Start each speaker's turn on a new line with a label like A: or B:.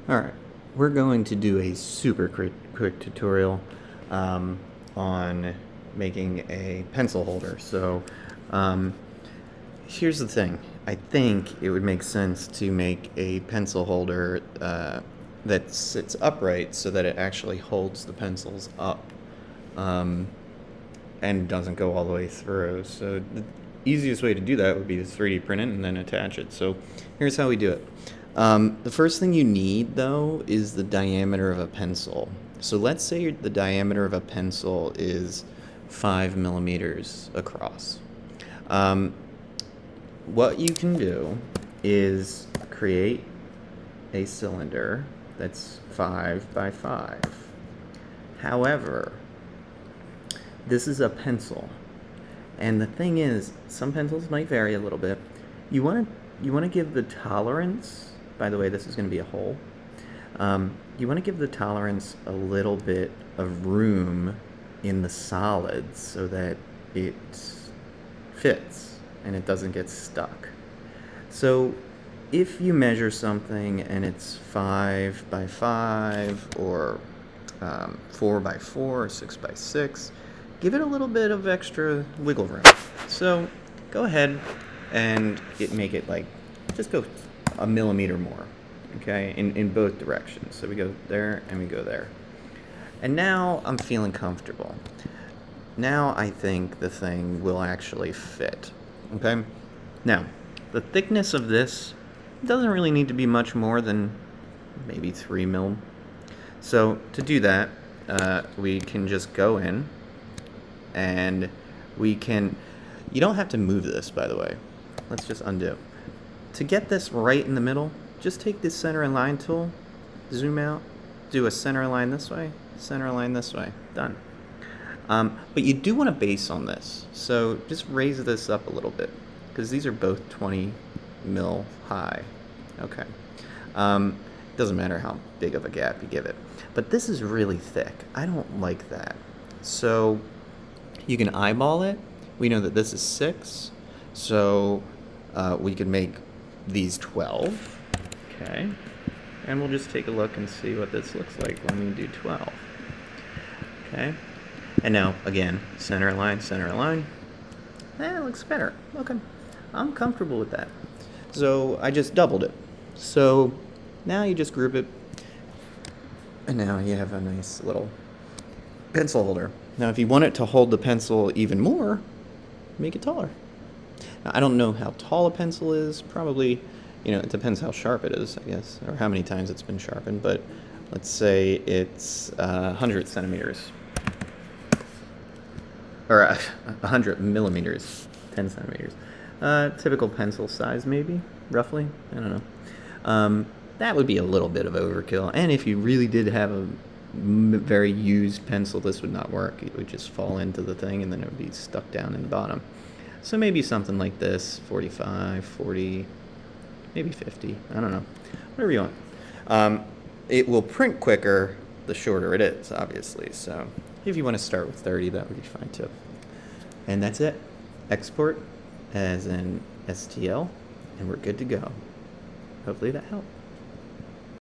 A: Alright, we're going to do a super quick tutorial on making a pencil holder. So here's the thing. I think it would make sense to make a pencil holder that sits upright so that it actually holds the pencils up and doesn't go all the way through. So the easiest way to do that would be to 3D print it and then attach it. So here's how we do it. The first thing you need, though, is the diameter of a pencil. So let's say the diameter of a pencil is 5 millimeters across. What you can do is create a cylinder that's 5 by 5. However, this is a pencil. And the thing is, some pencils might vary a little bit. You want to give the tolerance. By the way, this is going to be a hole. You want to give the tolerance a little bit of room in the solids so that it fits and it doesn't get stuck. So if you measure something and it's 5 by 5 or 4 by 4 or 6 by 6, give it a little bit of extra wiggle room. So go ahead and make it like, just go a millimeter more, okay, in both directions. So we go there and we go there. And now I'm feeling comfortable. Now I think the thing will actually fit, okay? Now, the thickness of this doesn't really need to be much more than maybe 3 mil. So to do that, we can just go in and we can, you don't have to move this, by the way. Let's just undo. To get this right in the middle, just take this center align tool, zoom out, do a center align this way, center align this way, done. But you do want a base on this, so just raise this up a little bit, because these are both 20 mil high. Okay. Doesn't matter how big of a gap you give it. But this is really thick. I don't like that. So you can eyeball it. We know that this is 6, so we can make these 12, okay, and we'll just take a look and see what this looks like when we do 12, okay, and now again, center align, it looks better. Okay, I'm comfortable with that. So I just doubled it. So now you just group it, and now you have a nice little pencil holder. Now if you want it to hold the pencil even more, make it taller. Now, I don't know how tall a pencil is. Probably, it depends how sharp it is, I guess, or how many times it's been sharpened. But let's say it's 100 centimeters, or 100 millimeters, 10 centimeters. Typical pencil size, maybe, roughly. I don't know. That would be a little bit of overkill. And if you really did have a very used pencil, this would not work. It would just fall into the thing, and then it would be stuck down in the bottom. So maybe something like this, 45, 40, maybe 50, I don't know, whatever you want. It will print quicker the shorter it is, obviously, so if you want to start with 30, that would be fine too. And that's it. Export as an STL, and we're good to go. Hopefully that helped.